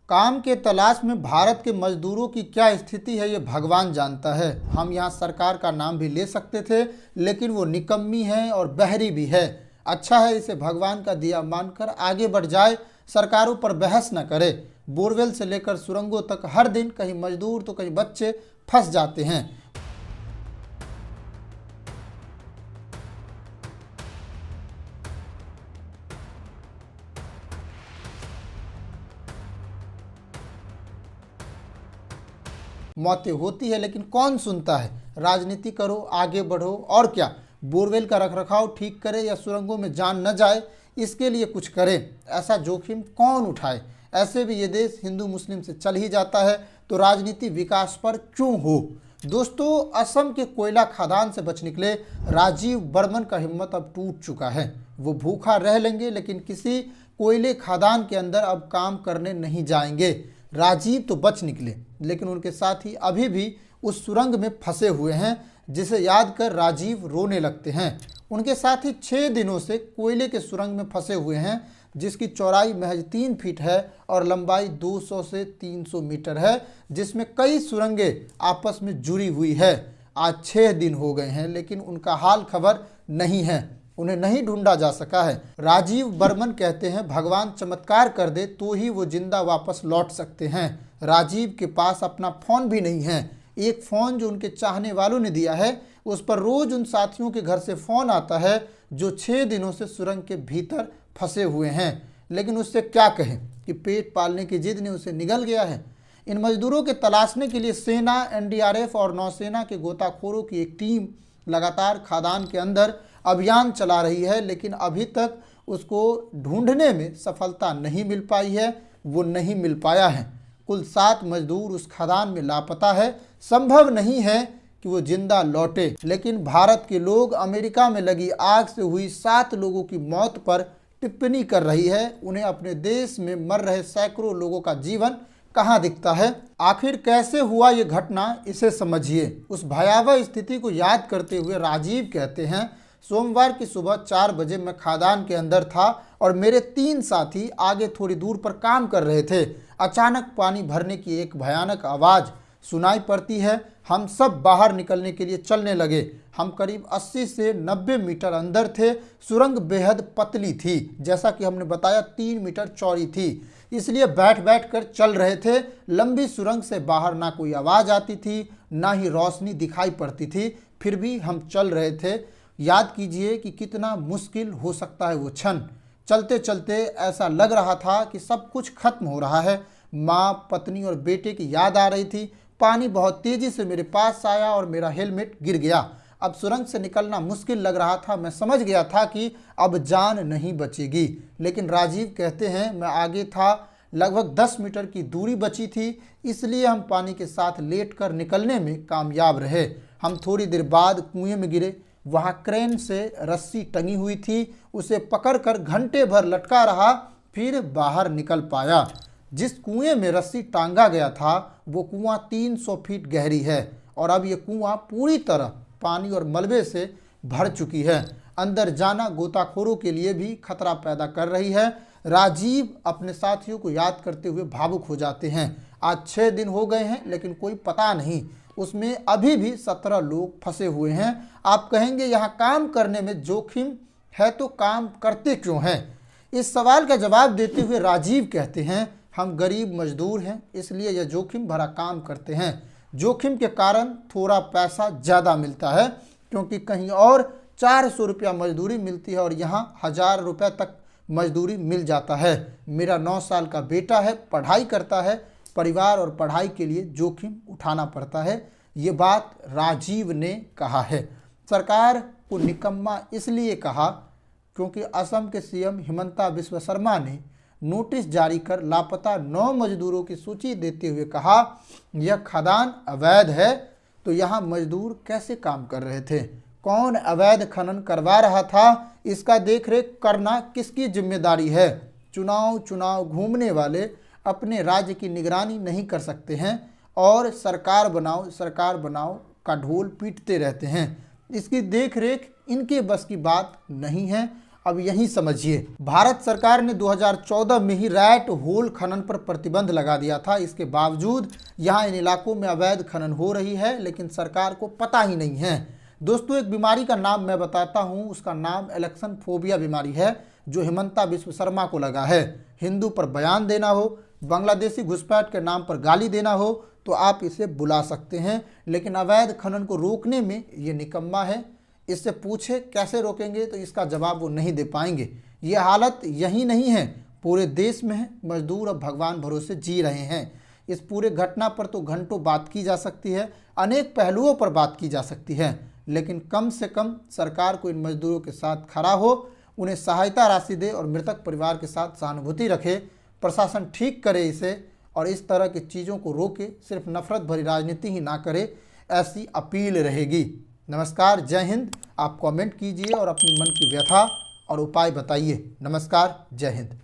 काम के तलाश में भारत के मजदूरों की क्या स्थिति है ये भगवान जानता है। हम यहाँ सरकार का नाम भी ले सकते थे, लेकिन वो निकम्मी है और बहरी भी है। अच्छा है इसे भगवान का दिया मानकर आगे बढ़ जाए, सरकारों पर बहस न करे। बोरवेल से लेकर सुरंगों तक हर दिन कहीं मजदूर तो कहीं बच्चे फंस जाते हैं। मौतें होती है लेकिन कौन सुनता है। राजनीति करो, आगे बढ़ो और क्या। बोरवेल का रखरखाव ठीक करे या सुरंगों में जान न जाए, इसके लिए कुछ करें। ऐसा जोखिम कौन उठाए। ऐसे भी ये देश हिंदू मुस्लिम से चल ही जाता है, तो राजनीति विकास पर क्यों हो। दोस्तों, असम के कोयला खदान से बच निकले राजीव बर्मन का हिम्मत अब टूट चुका है। वो भूखा रह लेंगे लेकिन किसी कोयले खदान के अंदर अब काम करने नहीं जाएंगे। राजीव तो बच निकले, लेकिन उनके साथी अभी भी उस सुरंग में फंसे हुए हैं, जिसे याद कर राजीव रोने लगते हैं। उनके साथी 6 दिनों से कोयले के सुरंग में फंसे हुए हैं, जिसकी चौड़ाई महज 3 फीट है और लंबाई 200 से 300 मीटर है, जिसमें कई सुरंगें आपस में जुड़ी हुई है। आज 6 दिन हो गए हैं, लेकिन उनका हाल खबर नहीं है, उन्हें नहीं ढूंढा जा सका है। राजीव बर्मन कहते हैं भगवान चमत्कार कर दे तो ही वो जिंदा वापस लौट सकते हैं। राजीव के पास अपना फ़ोन भी नहीं है। एक फ़ोन जो उनके चाहने वालों ने दिया है, उस पर रोज़ उन साथियों के घर से फ़ोन आता है जो 6 दिनों से सुरंग के भीतर फंसे हुए हैं। लेकिन उससे क्या कहें कि पेट पालने की जिद ने उसे निगल गया है। इन मजदूरों के तलाशने के लिए सेना, एनडीआरएफ और नौसेना के गोताखोरों की एक टीम लगातार खदान के अंदर अभियान चला रही है, लेकिन अभी तक उसको ढूंढने में सफलता नहीं मिल पाई है। वो नहीं मिल पाया है। कुल 7 मजदूर उस खदान में लापता है। संभव नहीं है कि वो जिंदा लौटे। लेकिन भारत के लोग अमेरिका में लगी आग से हुई 7 लोगों की मौत पर टिप्पणी कर रही है। उन्हें अपने देश में मर रहे सैकड़ों लोगों का जीवन कहाँ दिखता है। आखिर कैसे हुआ ये घटना, इसे समझिए। उस भयावह स्थिति को याद करते हुए राजीव कहते हैं, सोमवार की सुबह 4 बजे मैं खदान के अंदर था और मेरे 3 साथी आगे थोड़ी दूर पर काम कर रहे थे। अचानक पानी भरने की एक भयानक आवाज़ सुनाई पड़ती है। हम सब बाहर निकलने के लिए चलने लगे। हम करीब 80 से 90 मीटर अंदर थे। सुरंग बेहद पतली थी, जैसा कि हमने बताया 3 मीटर चौड़ी थी, इसलिए बैठ बैठ कर चल रहे थे। लंबी सुरंग से बाहर ना कोई आवाज़ आती थी, ना ही रोशनी दिखाई पड़ती थी, फिर भी हम चल रहे थे। याद कीजिए कि कितना मुश्किल हो सकता है वो क्षण। चलते चलते ऐसा लग रहा था कि सब कुछ खत्म हो रहा है। माँ, पत्नी और बेटे की याद आ रही थी। पानी बहुत तेज़ी से मेरे पास आया और मेरा हेलमेट गिर गया। अब सुरंग से निकलना मुश्किल लग रहा था। मैं समझ गया था कि अब जान नहीं बचेगी। लेकिन राजीव कहते हैं मैं आगे था, लगभग 10 मीटर की दूरी बची थी, इसलिए हम पानी के साथ लेटकर निकलने में कामयाब रहे। हम थोड़ी देर बाद कुएं में गिरे। वहाँ क्रेन से रस्सी टंगी हुई थी, उसे पकड़कर घंटे भर लटका रहा, फिर बाहर निकल पाया। जिस कुएं में रस्सी टांगा गया था वो कुआं 300 फीट गहरी है और अब ये कुआं पूरी तरह पानी और मलबे से भर चुकी है। अंदर जाना गोताखोरों के लिए भी खतरा पैदा कर रही है। राजीव अपने साथियों को याद करते हुए भावुक हो जाते हैं। आज 6 दिन हो गए हैं, लेकिन कोई पता नहीं, उसमें अभी भी 17 लोग फंसे हुए हैं। आप कहेंगे यहाँ काम करने में जोखिम है तो काम करते क्यों हैं। इस सवाल का जवाब देते हुए राजीव कहते हैं हम गरीब मजदूर हैं, इसलिए यह जोखिम भरा काम करते हैं। जोखिम के कारण थोड़ा पैसा ज़्यादा मिलता है, क्योंकि कहीं और 400 रुपया मजदूरी मिलती है और यहाँ 1000 रुपये तक मजदूरी मिल जाता है। मेरा 9 साल का बेटा है, पढ़ाई करता है, परिवार और पढ़ाई के लिए जोखिम उठाना पड़ता है। ये बात राजीव ने कहा है। सरकार को निकम्मा इसलिए कहा क्योंकि असम के सीएम हिमंता बिस्वा शर्मा ने नोटिस जारी कर लापता 9 मजदूरों की सूची देते हुए कहा यह खदान अवैध है, तो यहाँ मजदूर कैसे काम कर रहे थे, कौन अवैध खनन करवा रहा था, इसका देखरेख करना किसकी जिम्मेदारी है। चुनाव घूमने वाले अपने राज्य की निगरानी नहीं कर सकते हैं और सरकार बनाओ का ढोल पीटते रहते हैं। इसकी देखरेख इनके बस की बात नहीं है। अब यहीं समझिए। भारत सरकार ने 2014 में ही रैट होल खनन पर प्रतिबंध लगा दिया था। इसके बावजूद यहाँ इन इलाकों में अवैध खनन हो रही है, लेकिन सरकार को पता ही नहीं है। दोस्तों, एक बीमारी का नाम मैं बताता हूँ, उसका नाम इलेक्शन फोबिया बीमारी है, जो हिमंता विश्व शर्मा को लगा है। हिंदू पर बयान देना हो, बांग्लादेशी घुसपैठ के नाम पर गाली देना हो तो आप इसे बुला सकते हैं, लेकिन अवैध खनन को रोकने में ये निकम्मा है। इससे पूछे कैसे रोकेंगे तो इसका जवाब वो नहीं दे पाएंगे। ये हालत यही नहीं है, पूरे देश में है। मजदूर अब भगवान भरोसे जी रहे हैं। इस पूरे घटना पर तो घंटों बात की जा सकती है, अनेक पहलुओं पर बात की जा सकती है, लेकिन कम से कम सरकार को इन मजदूरों के साथ खड़ा हो, उन्हें सहायता राशि दे और मृतक परिवार के साथ सहानुभूति रखे। प्रशासन ठीक करे इसे और इस तरह की चीज़ों को रोके, सिर्फ नफरत भरी राजनीति ही ना करे, ऐसी अपील रहेगी। नमस्कार, जय हिंद। आप कमेंट कीजिए और अपनी मन की व्यथा और उपाय बताइए। नमस्कार, जय हिंद।